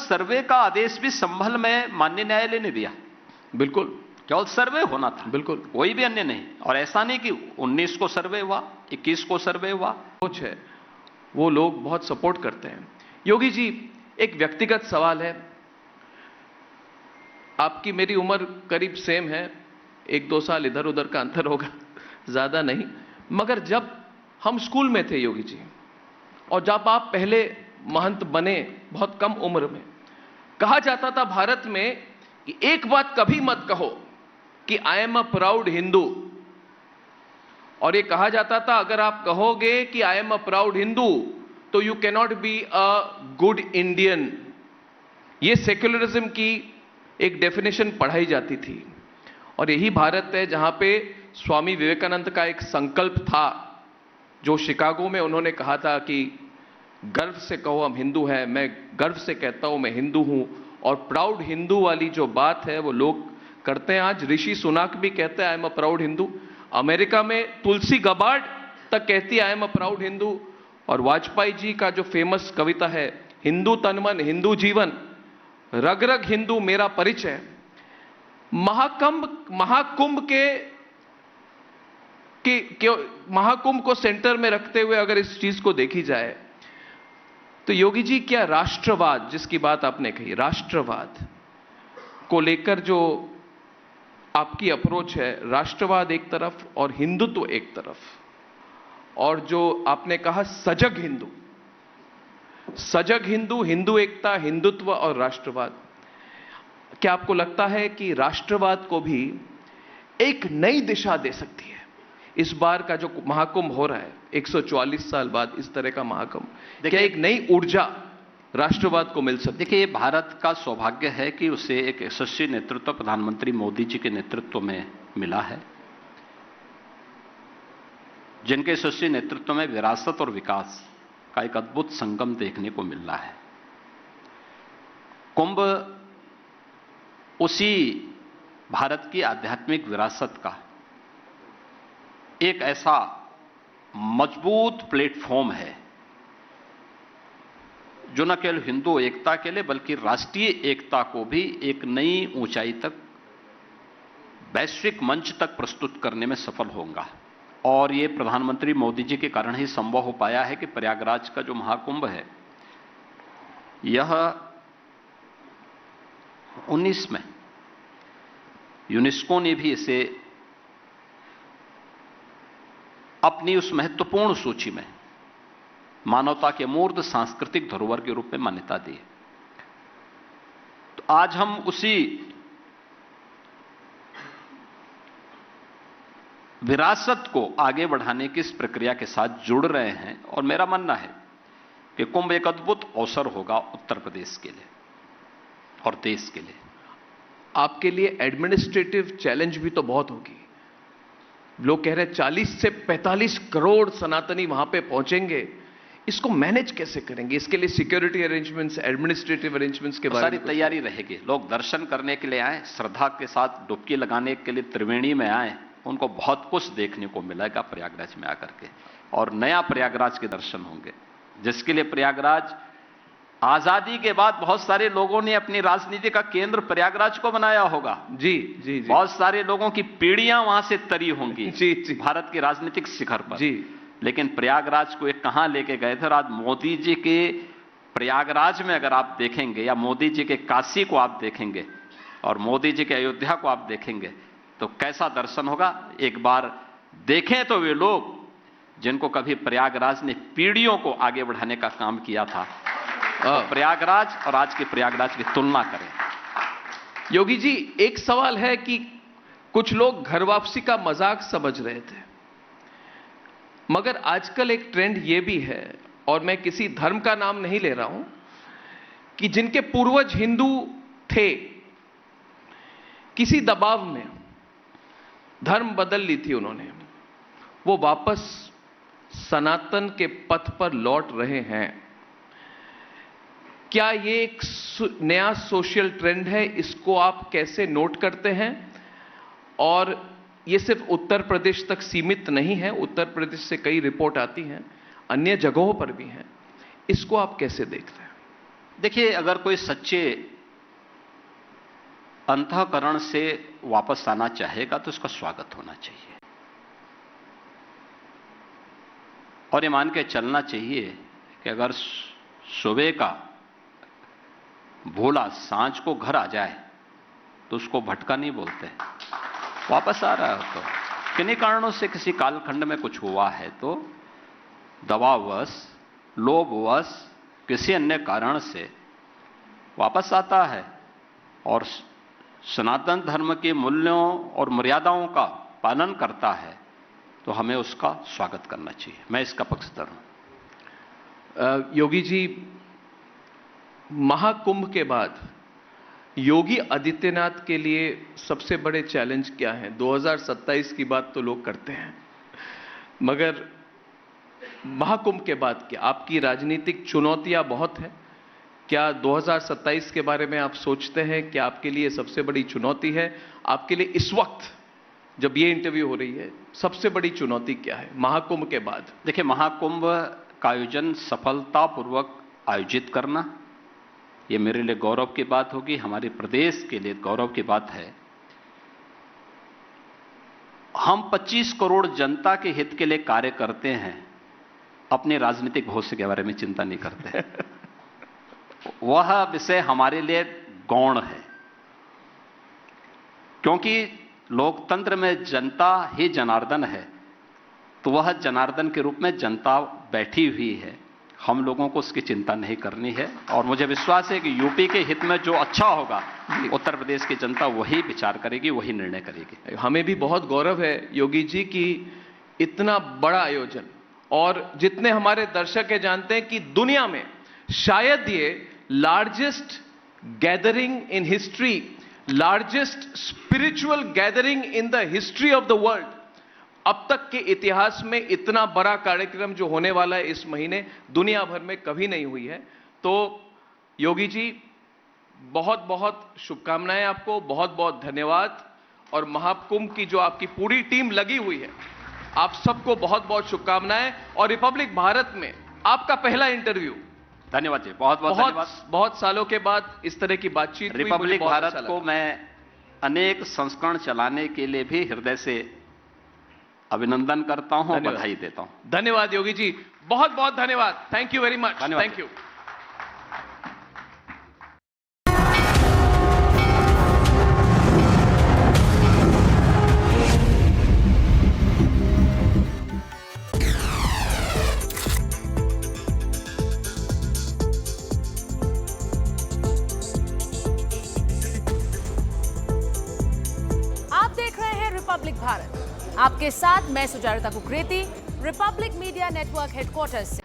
सर्वे का आदेश भी संभल में माननीय न्यायालय ने दिया। बिल्कुल, केवल सर्वे होना था, बिल्कुल, कोई भी अन्य नहीं। और ऐसा नहीं कि 19 को सर्वे हुआ, 21 को सर्वे हुआ, कुछ है वो लोग बहुत सपोर्ट करते हैं। योगी जी, एक व्यक्तिगत सवाल है। आपकी मेरी उम्र करीब सेम है, 1-2 साल इधर उधर का अंतर होगा, ज्यादा नहीं। मगर जब हम स्कूल में थे योगी जी, और जब आप पहले महंत बने बहुत कम उम्र में, कहा जाता था भारत में कि एक बात कभी मत कहो कि I am a proud Hindu. और ये कहा जाता था अगर आप कहोगे कि I am a proud Hindu तो you cannot be a good Indian. ये सेक्युलरिज्म की एक डेफिनेशन पढ़ाई जाती थी। और यही भारत है जहां पे स्वामी विवेकानंद का एक संकल्प था, जो शिकागो में उन्होंने कहा था कि गर्व से कहो हम हिंदू हैं, मैं गर्व से कहता हूं मैं हिंदू हूं। और प्राउड हिंदू वाली जो बात है वो लोग करते हैं। आज ऋषि सुनाक भी कहते हैं आई am a proud Hindu. America में तुलसी गबार्ड तक कहती है आई एम अ प्राउड हिंदू। और वाजपेयी जी का जो फेमस कविता है, हिंदू तन मन हिंदू जीवन, रग रग हिंदू मेरा परिचय। महाकुंभ महाकुंभ को सेंटर में रखते हुए अगर इस चीज को देखी जाए तो योगी जी, क्या राष्ट्रवाद जिसकी बात आपने कही, राष्ट्रवाद को लेकर जो आपकी अप्रोच है, राष्ट्रवाद एक तरफ और हिंदुत्व एक तरफ, और जो आपने कहा सजग हिंदू, हिंदू एकता, हिंदुत्व और राष्ट्रवाद, क्या आपको लगता है कि राष्ट्रवाद को भी एक नई दिशा दे सकती है इस बार का जो महाकुंभ हो रहा है, 144 साल बाद इस तरह का महाकुंभ? क्या एक नई ऊर्जा राष्ट्रवाद को मिल सकती है? देखिए, भारत का सौभाग्य है कि उसे एक यशस्वी नेतृत्व प्रधानमंत्री मोदी जी के नेतृत्व में मिला है, जिनके यशस्वी नेतृत्व में विरासत और विकास का एक अद्भुत संगम देखने को मिल रहा है। कुंभ उसी भारत की आध्यात्मिक विरासत का एक ऐसा मजबूत प्लेटफॉर्म है जो न केवल हिंदू एकता के लिए बल्कि राष्ट्रीय एकता को भी एक नई ऊंचाई तक, वैश्विक मंच तक प्रस्तुत करने में सफल होगा। और यह प्रधानमंत्री मोदी जी के कारण ही संभव हो पाया है कि प्रयागराज का जो महाकुंभ है, यह 19 में यूनेस्को ने भी इसे अपनी उस महत्वपूर्ण सूची में मानवता के अमूर्त सांस्कृतिक धरोहर के रूप में मान्यता दी। तो आज हम उसी विरासत को आगे बढ़ाने की इस प्रक्रिया के साथ जुड़ रहे हैं। और मेरा मानना है कि कुंभ एक अद्भुत अवसर होगा उत्तर प्रदेश के लिए और देश के लिए। आपके लिए एडमिनिस्ट्रेटिव चैलेंज भी तो बहुत होगी। लोग कह रहे हैं 40 से 45 करोड़ सनातनी वहां पे पहुंचेंगे, इसको मैनेज कैसे करेंगे? इसके लिए सिक्योरिटी अरेंजमेंट्स, एडमिनिस्ट्रेटिव अरेंजमेंट्स के बारे में सारी तैयारी रहेगी। लोग दर्शन करने के लिए आए, श्रद्धा के साथ डुबकी लगाने के लिए त्रिवेणी में आए, उनको बहुत कुछ देखने को मिलेगा प्रयागराज में आकर के, और नया प्रयागराज के दर्शन होंगे, जिसके लिए प्रयागराज आजादी के बाद बहुत सारे लोगों ने अपनी राजनीति का केंद्र प्रयागराज को बनाया होगा। जी जी जी, बहुत सारे लोगों की पीढ़ियां वहां से तरी होंगी जी जी, भारत के राजनीतिक शिखर पर जी। लेकिन प्रयागराज को एक कहां लेके गए थे। और आज मोदी जी के प्रयागराज में अगर आप देखेंगे, या मोदी जी के काशी को आप देखेंगे और मोदी जी के अयोध्या को आप देखेंगे, तो कैसा दर्शन होगा। एक बार देखें तो वे लोग जिनको कभी प्रयागराज ने पीढ़ियों को आगे बढ़ाने का काम किया था, तो प्रयागराज और आज के प्रयागराज की तुलना करें। योगी जी, एक सवाल है कि कुछ लोग घर वापसी का मजाक समझ रहे थे, मगर आजकल एक ट्रेंड यह भी है, और मैं किसी धर्म का नाम नहीं ले रहा हूं, कि जिनके पूर्वज हिंदू थे, किसी दबाव में धर्म बदल ली थी उन्होंने, वो वापस सनातन के पथ पर लौट रहे हैं। क्या ये एक नया सोशल ट्रेंड है? इसको आप कैसे नोट करते हैं? और ये सिर्फ उत्तर प्रदेश तक सीमित नहीं है, उत्तर प्रदेश से कई रिपोर्ट आती हैं, अन्य जगहों पर भी हैं, इसको आप कैसे देखते हैं? देखिए, अगर कोई सच्चे अंतःकरण से वापस आना चाहेगा तो उसका स्वागत होना चाहिए और ये मान के चलना चाहिए कि अगर सुबह का भोला सांझ को घर आ जाए तो उसको भटका नहीं बोलते। वापस आ रहा है तो किन्हीं कारणों से किसी कालखंड में कुछ हुआ है तो दबावश, लोभवश, किसी अन्य कारण से वापस आता है और सनातन धर्म के मूल्यों और मर्यादाओं का पालन करता है तो हमें उसका स्वागत करना चाहिए। मैं इसका पक्षधर हूं। योगी जी, महाकुंभ के बाद योगी आदित्यनाथ के लिए सबसे बड़े चैलेंज क्या हैं? 2027 की बात तो लोग करते हैं, मगर महाकुंभ के बाद क्या आपकी राजनीतिक चुनौतियां बहुत हैं? क्या 2027 के बारे में आप सोचते हैं कि आपके लिए सबसे बड़ी चुनौती है? आपके लिए इस वक्त जब ये इंटरव्यू हो रही है सबसे बड़ी चुनौती क्या है महाकुंभ के बाद? देखिए, महाकुंभ का आयोजन सफलतापूर्वक आयोजित करना ये मेरे लिए गौरव की बात होगी, हमारे प्रदेश के लिए गौरव की बात है। हम 25 करोड़ जनता के हित के लिए कार्य करते हैं, अपने राजनीतिक भविष्य के बारे में चिंता नहीं करते। वह विषय हमारे लिए गौण है, क्योंकि लोकतंत्र में जनता ही जनार्दन है, तो वह जनार्दन के रूप में जनता बैठी हुई है। हम लोगों को उसकी चिंता नहीं करनी है और मुझे विश्वास है कि यूपी के हित में जो अच्छा होगा उत्तर प्रदेश की जनता वही विचार करेगी, वही निर्णय करेगी। हमें भी बहुत गौरव है योगी जी की इतना बड़ा आयोजन, और जितने हमारे दर्शक है जानते हैं कि दुनिया में शायद ये largest gathering in history, largest spiritual gathering in the history of the world, अब तक के इतिहास में इतना बड़ा कार्यक्रम जो होने वाला है इस महीने दुनिया भर में कभी नहीं हुई है। तो योगी जी, बहुत बहुत शुभकामनाएं आपको, बहुत बहुत धन्यवाद। और महाकुंभ की जो आपकी पूरी टीम लगी हुई है, आप सबको बहुत बहुत शुभकामनाएं। और रिपब्लिक भारत में आपका पहला इंटरव्यू, धन्यवाद जी, बहुत बहुत धन्यवाद। बहुत सालों के बाद इस तरह की बातचीत हुई। रिपब्लिक भारत को मैं अनेक संस्करण चलाने के लिए भी हृदय से अभिनंदन करता हूं, बधाई देता हूं। धन्यवाद योगी जी, बहुत बहुत धन्यवाद। Thank you very much. Thank you. आप देख रहे हैं रिपब्लिक भारत, आपके साथ मैं Sujata Kukreti, Republic media network headquarters से।